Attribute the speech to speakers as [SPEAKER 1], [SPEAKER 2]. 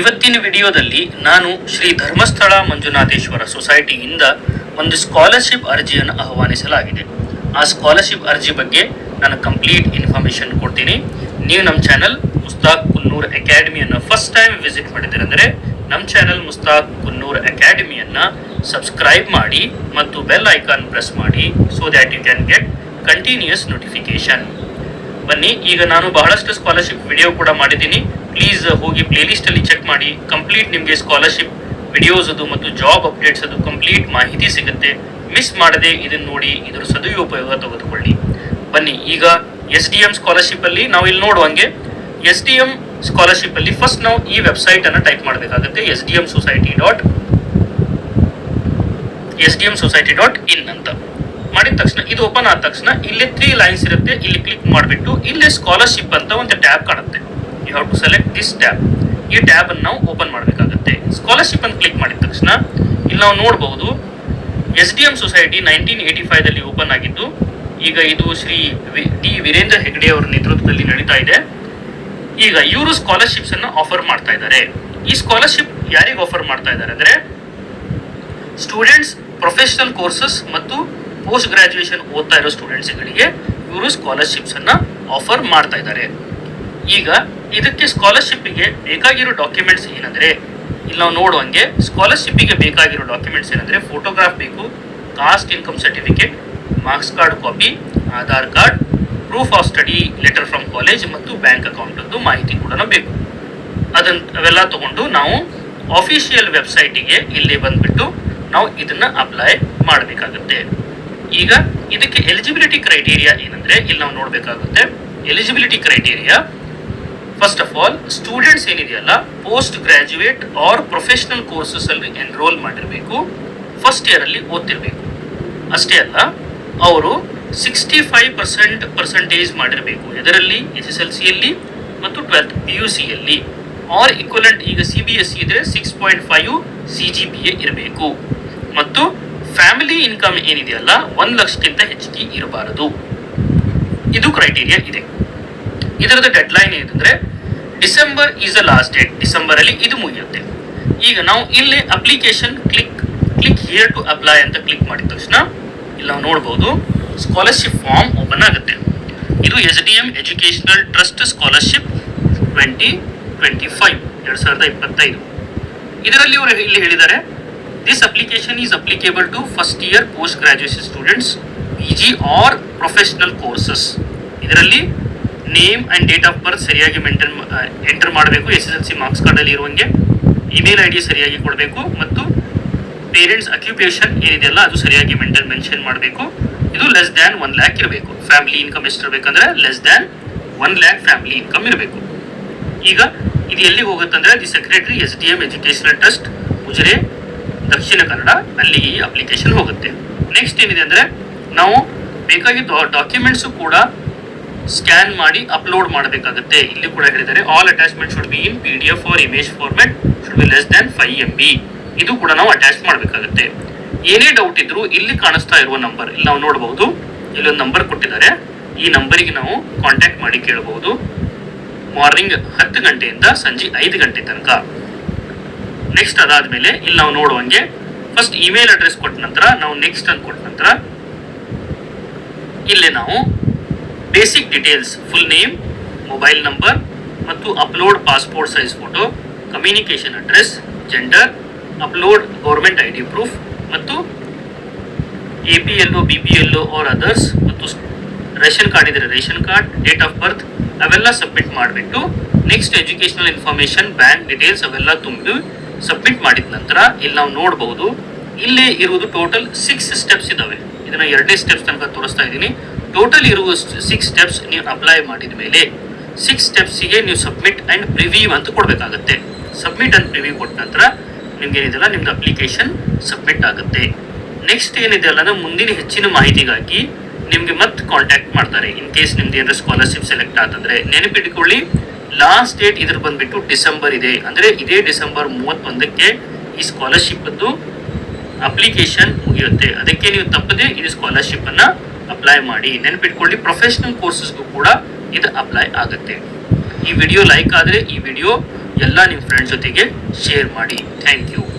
[SPEAKER 1] ಇವತ್ತಿನ ವಿಡಿಯೋದಲ್ಲಿ ನಾನು ಶ್ರೀ ಧರ್ಮಸ್ಥಳ ಮಂಜುನಾಥೇಶ್ವರ ಸೊಸೈಟಿಯಿಂದ ಒಂದು ಸ್ಕಾಲರ್ಶಿಪ್ ಅರ್ಜಿಯನ್ನು ಆಹ್ವಾನಿಸಲಾಗಿದೆ. ಆ ಸ್ಕಾಲರ್ಶಿಪ್ ಅರ್ಜಿ ಬಗ್ಗೆ ನಾನು ಕಂಪ್ಲೀಟ್ ಇನ್ಫಾರ್ಮೇಶನ್ ಕೊಡ್ತೀನಿ. ನೀವು ನಮ್ಮ ಚಾನಲ್ ಮುಸ್ತಾಕ್ ಕುನ್ನೂರ್ ಅಕಾಡೆಮಿಯನ್ನು ಫಸ್ಟ್ ಟೈಮ್ ವಿಸಿಟ್ ಮಾಡಿದ್ದೀರಂದರೆ ನಮ್ಮ ಚಾನಲ್ ಮುಸ್ತಾಕ್ ಕುನ್ನೂರ್ ಅಕಾಡೆಮಿಯನ್ನು ಸಬ್ಸ್ಕ್ರೈಬ್ ಮಾಡಿ ಮತ್ತು ಬೆಲ್ ಐಕಾನ್ ಪ್ರೆಸ್ ಮಾಡಿ so that you can get continuous notification. ಬನ್ನಿ, ಈಗ ನಾನು ಬಹಳಷ್ಟು ಸ್ಕಾಲರ್ಶಿಪ್ ವಿಡಿಯೋ ಕೂಡ ಮಾಡಿದ್ದೀನಿ. ಪ್ಲೀಸ್ ಹೋಗಿ ಪ್ಲೇಲಿಸ್ಟ್ ಅಲ್ಲಿ ಚೆಕ್ ಮಾಡಿ. ಕಂಪ್ಲೀಟ್ ನಿಮಗೆ ಸ್ಕಾಲರ್ಶಿಪ್ ವಿಡಿಯೋಸ್ ಅದು ಮತ್ತು ಜಾಬ್ ಅಪ್ಡೇಟ್ಸ್ ಅದು ಕಂಪ್ಲೀಟ್ ಮಾಹಿತಿ ಸಿಗುತ್ತೆ. ಮಿಸ್ ಮಾಡದೆ ಇದನ್ನು ನೋಡಿ ಇದರ ಸದುಪಯೋಗ ತೆಗೆದುಕೊಳ್ಳಿ. ಬನ್ನಿ, ಈಗ SDM ಸ್ಕಾಲರ್ಶಿಪ್ ಅಲ್ಲಿ ನಾವು ಇಲ್ಲಿ ನೋಡುವಂಗೆ SDM ಸ್ಕಾಲರ್ಶಿಪ್ ಅಲ್ಲಿ ಫಸ್ಟ್ ನಾವು ಈ ವೆಬ್ಸೈಟ್ ಅನ್ನು ಟೈಪ್ ಮಾಡಬೇಕಾಗುತ್ತೆ. sdmsociety.in ಅಂತ ಮಾಡಿದ ತಕ್ಷಣ ಇದು ಓಪನ್ ಆದ ತಕ್ಷಣ ಇಲ್ಲಿ 3 ಲೈನ್ಸ್ ಇರುತ್ತೆ. ಇಲ್ಲಿ ಕ್ಲಿಕ್ ಮಾಡಿಬಿಟ್ಟು ಇಲ್ಲಿ ಸ್ಕಾಲರ್ಶಿಪ್ ಅಂತ ಒಂದು ಟ್ಯಾಬ್ ಕಾಣುತ್ತೆ. You have to select this tab. ಈ ಟ್ಯಾಬ್ ಅನ್ನು ನಾವು ಓಪನ್ ಮಾಡಬೇಕಾಗುತ್ತೆ. ಸ್ಕಾಲರ್ಶಿಪ್ ಅಂತ ಕ್ಲಿಕ್ ಮಾಡಿದ ತಕ್ಷಣ ಇಲ್ಲಿ ನಾವು ನೋಡಬಹುದು SDM ಸೊಸೈಟಿ 1985 ದಲ್ಲಿ ಓಪನ್ ಆಗಿದ್ದು ಈಗ ಇದು ಶ್ರೀ ಡಿ ವೀರೇಂದ್ರ ಹೆಗ್ಡೆ ಅವರ ನೇತೃತ್ವದಲ್ಲಿ ನಡೀತಾ ಇದೆ. ಈಗ ಇವರು ಸ್ಕಾಲರ್ಶಿಪ್ಸ್ ಅನ್ನು ಆಫರ್ ಮಾಡ್ತಾ ಇದ್ದಾರೆ. ಈ ಸ್ಕಾಲರ್ಶಿಪ್ ಯಾರಿಗೆ ಆಫರ್ ಮಾಡ್ತಾ ಇದ್ದಾರೆ ಅಂದ್ರೆ ಸ್ಟೂಡೆಂಟ್ಸ್, ಪ್ರೊಫೆಷನಲ್ ಕೋರ್ಸಸ್ ಮತ್ತು ಪೋಸ್ಟ್ ಗ್ರಾಜುಯೇಷನ್ ಓದ್ತಾ ಇರೋ ಸ್ಟೂಡೆಂಟ್ಸ್ಗಳಿಗೆ ಇವರು ಸ್ಕಾಲರ್ಶಿಪ್ಸ್ ಅನ್ನ ಆಫರ್ ಮಾಡ್ತಾ ಇದ್ದಾರೆ. ಈಗ ಇದಕ್ಕೆ ಸ್ಕಾಲರ್ಶಿಪ್ಗೆ ಬೇಕಾಗಿರೋ ಡಾಕ್ಯುಮೆಂಟ್ಸ್ ಏನಂದ್ರೆ ಇಲ್ಲಿ ನಾವು ನೋಡುವಂಗೆ ಸ್ಕಾಲರ್ಶಿಪ್ಗೆ ಬೇಕಾಗಿರೋ ಡಾಕ್ಯುಮೆಂಟ್ಸ್ ಏನಂದ್ರೆ ಫೋಟೋಗ್ರಾಫ್ ಬೇಕು, caste income certificate, marks card copy, Aadhaar card, proof of study letter from college ಮತ್ತು ಬ್ಯಾಂಕ್ ಅಕೌಂಟ್ ಅದು ಮಾಹಿತಿ ಕೂಡ ಬೇಕು. ಅವೆಲ್ಲ ತಗೊಂಡು ನಾವು ಆಫಿಷಿಯಲ್ ವೆಬ್ಸೈಟಿಗೆ ಇಲ್ಲಿ ಬಂದ್ಬಿಟ್ಟು ನಾವು ಇದನ್ನ ಅಪ್ಲೈ ಮಾಡಬೇಕಾಗುತ್ತೆ. ಈಗ ಇದಕ್ಕೆ ಎಲಿಜಿಬಿಲಿಟಿ ಕ್ರೈಟೀರಿಯಾ ಏನಂದ್ರೆ ಇಲ್ಲಿ ನಾವು ನೋಡಬೇಕಾಗುತ್ತೆ. Eligibility criteria first of all students ಏನಿದೆಯಲ್ಲ post graduate or professional courses ಅಲ್ಲಿ ಎನ್ರೋಲ್ ಮಾಡಿರಬೇಕು, ಫಸ್ಟ್ ಇಯರ್ ಅಲ್ಲಿ ಓದ್ತಿರ್ಬೇಕು. ಅಷ್ಟೇ ಅಲ್ಲ, ಅವರು 65% ಮಾಡಿರಬೇಕು. ಇದರಲ್ಲಿ SSLC ಯಲ್ಲಿ ಮತ್ತು 12th PUC ಯಲ್ಲಿ ಆರ್ ಇಕ್ವಲೆಂಟ್. ಈಗ CBSE ಇದ್ರೆ 6.5 CGPA ಇರಬೇಕು ಮತ್ತು ಫ್ಯಾಮಿಲಿ ಇನ್ಕಮ್ ಏನಿದೆಯಲ್ಲ 1 ಲಕ್ಷಕ್ಕಿಂತ ಹೆಚ್ಚಿಗೆ ಇರಬಾರದು. ಇದು ಕ್ರೈಟೀರಿಯಾ ಇದೆ. ಇದರದ ಡೆಡ್ ಲೈನ್ ಏನಂದ್ರೆ December is the last date. December ಅಲ್ಲಿ ಇದು ಮುಗಿಯುತ್ತೆ. ಈಗ ನಾವು ಇಲ್ಲಿ application click here to apply ಅಂತ ಕ್ಲಿಕ್ ಮಾಡಿದ ತಕ್ಷಣ ಇಲ್ಲಿ ನಾವು ನೋಡಬಹುದು ಸ್ಕಾಲರ್ಶಿಪ್ ಫಾರ್ಮ್ ಓಪನ್ ಆಗುತ್ತೆ. ಇದು SDM ಎಜುಕೇಶನಲ್ ಟ್ರಸ್ಟ್ ಸ್ಕಾಲರ್ಶಿಪ್ 2025 ಇದರಲ್ಲಿ ಅವರು ಇಲ್ಲಿ ಹೇಳಿದ್ದಾರೆ this application is applicable to first year post graduation students, PG or professional courses. ಇದರಲ್ಲಿ name and date of birth ಸರಿಯಾಗಿ ಎಂಟರ್ ಮಾಡಬೇಕು. SSLC ಮಾರ್ಕ್ಸ್ ಕಾರ್ಡ್ ಅಲ್ಲಿ ಇರುವಂಗೆ ಇಮೇಲ್ ID ಸರಿಯಾಗಿ ಕೊಡಬೇಕು ಮತ್ತು ಪೇರೆಂಟ್ಸ್ ಅಕ್ಯುಪೇಷನ್ ಏನಿದೆಯಲ್ಲ ಅದು ಸರಿಯಾಗಿ ಮೆನ್ಷನ್ ಮಾಡಬೇಕು. ಇದು ಲೆಸ್ ದ್ಯಾನ್ 1 lakh ಇರಬೇಕು. ಫ್ಯಾಮಿಲಿ ಇನ್ಕಮ್ ಎಷ್ಟು ಇರಬೇಕಂದ್ರೆ less than 1 lakh family income ಇರಬೇಕು. ಈಗ ಇದು ಎಲ್ಲಿ ಹೋಗುತ್ತಂದ್ರೆ the secretary SDM educational trust Ujire, Dakshina Kannada, ಅಲ್ಲಿ ಈ ಅಪ್ಲಿಕೇಶನ್ ಹೋಗುತ್ತೆ. ನೆಕ್ಸ್ಟ್ ಏನಿದೆ ಅಂದ್ರೆ ನಾವು ಬೇಕಾಗಿದ್ದ ಡಾಕ್ಯುಮೆಂಟ್ಸ್ ಕೂಡ ಸ್ಕ್ಯಾನ್ ಮಾಡಿ ಅಪ್ಲೋಡ್ ಮಾಡಬೇಕಾಗುತ್ತೆ. ಇಲ್ಲಿ ಕೂಡ ಹೇಳಿದ್ದಾರೆ all attachment should be in PDF or image format, should be less than 5 MB. ಇದು ಕೂಡ ನಾವು ಅಟ್ಯಾಚ್ ಮಾಡಬೇಕಾಗುತ್ತೆ. ಏನೇ ಡೌಟ್ ಇದ್ರು ಇಲ್ಲಿ ಕಾಣಿಸ್ತಾ ಇರುವ ನಂಬರ್ ಇಲ್ಲಿ ನಾವು ನೋಡಬಹುದು. ಇಲ್ಲೊಂದು ನಂಬರ್ ಕೊಟ್ಟಿದ್ದಾರೆ. ಈ ನಂಬರಿಗೆ ನಾವು ಕಾಂಟ್ಯಾಕ್ಟ್ ಮಾಡಿ ಕೇಳಬಹುದು. ಮಾರ್ನಿಂಗ್ 10 ಗಂಟೆಯಿಂದ ಸಂಜೆ 5 ಗಂಟೆ ತನಕ. ನೆಕ್ಸ್ಟ್ ಅದಾದ್ಮೇಲೆ ಇಲ್ಲಿ ನಾವು ನೋಡುವಂಗೆ ಫಸ್ಟ್ ಇಮೇಲ್ ಅಡ್ರೆಸ್ ಕೊಟ್ಟ ನಂತರ ನಾವು ನೆಕ್ಸ್ಟ್ ಅಂತ ಕೊಟ್ಟ ನಂತರ ಇಲ್ಲಿ ನಾವು basic details, full name, mobile number ಮತ್ತು upload passport size photo, communication address, gender, upload government ID proof ಮತ್ತು APLO, BPLO ಆರ್ ಅದರ್ಸ್ ಮತ್ತು ರೇಷನ್ ಕಾರ್ಡ್ ಇದ್ರೆ ration card, date of birth ಅವೆಲ್ಲ ಸಬ್ಮಿಟ್ ಮಾಡಿಬಿಟ್ಟು next educational information, bank details ಅವೆಲ್ಲ ತುಂಬಿ submit ಮಾಡಿದ ನಂತರ ಇಲ್ಲಿ ನಾವು ನೋಡಬಹುದು ಇಲ್ಲಿ ಇರುವುದು ಟೋಟಲ್ 6 ಸ್ಟೆಪ್ಸ್ ಇದಾವೆ. ಇದನ್ನ 2ನೇ ಸ್ಟೆಪ್ಸ್ ತನಕ ತೋರಿಸ್ತಾ ಇದ್ದೀನಿ. ಟೋಟಲ್ ಇರುವ 6 ಸ್ಟೆಪ್ಸ್ ನೀವು ಅಪ್ಲೈ ಮಾಡಿದ ಮೇಲೆ 6 ಸ್ಟೆಪ್ಸ್ಗೆ ನೀವು ಸಬ್ಮಿಟ್ ಅಂಡ್ ಪ್ರಿವ್ಯೂ ಅಂತ ಕೊಡಬೇಕಾಗುತ್ತೆ. ಸಬ್ಮಿಟ್ ಅಂಡ್ ಪ್ರಿವ್ಯೂ ಕೊಟ್ಟ ನಂತರ ನಿಮ್ಗೆ ಏನಿದೆಲ್ಲ ನಿಮ್ದು ಅಪ್ಲಿಕೇಶನ್ ಸಬ್ಮಿಟ್ ಆಗುತ್ತೆ. ನೆಕ್ಸ್ಟ್ ಏನಿದೆಯಲ್ಲ ಮುಂದಿನ ಹೆಚ್ಚಿನ ಮಾಹಿತಿಗಾಗಿ ನಿಮ್ಗೆ ಮತ್ತೆ ಕಾಂಟ್ಯಾಕ್ಟ್ ಮಾಡ್ತಾರೆ. ಇನ್ ಕೇಸ್ ನಿಮ್ದು ಏನಾದ್ರು ಸ್ಕಾಲರ್ಶಿಪ್ ಸೆಲೆಕ್ಟ್ ಆತಂದ್ರೆ ನೆನಪಿಟ್ಕೊಳ್ಳಿ, ಲಾಸ್ಟ್ ಡೇಟ್ ಇದ್ರ ಬಂದ್ಬಿಟ್ಟು ಡಿಸೆಂಬರ್ ಇದೆ. ಅಂದ್ರೆ ಇದೇ ಡಿಸೆಂಬರ್ 31ಕ್ಕೆ ಈ ಸ್ಕಾಲರ್ಶಿಪ್ ಅಪ್ಲಿಕೇಶನ್ ಮುಗಿಯುತ್ತೆ. ಅದಕ್ಕೆ ನೀವು ತಪ್ಪದೆ ಇದು ಸ್ಕಾಲರ್ಶಿಪ್ ಅನ್ನ ಅಪ್ಲೈ ಮಾಡಿ. ನೆನಪಿಟ್ಕೊಳ್ಳಿ, ಪ್ರೊಫೆಷನಲ್ ಕೋರ್ಸಸ್ಗೂ ಕೂಡ ಇದು ಅಪ್ಲೈ ಆಗುತ್ತೆ. ಈ ವಿಡಿಯೋ ಲೈಕ್ ಆದರೆ ಈ ವಿಡಿಯೋ ಎಲ್ಲ ನಿಮ್ಮ ಫ್ರೆಂಡ್ಸ್ ಜೊತೆಗೆ ಶೇರ್ ಮಾಡಿ. Thank you.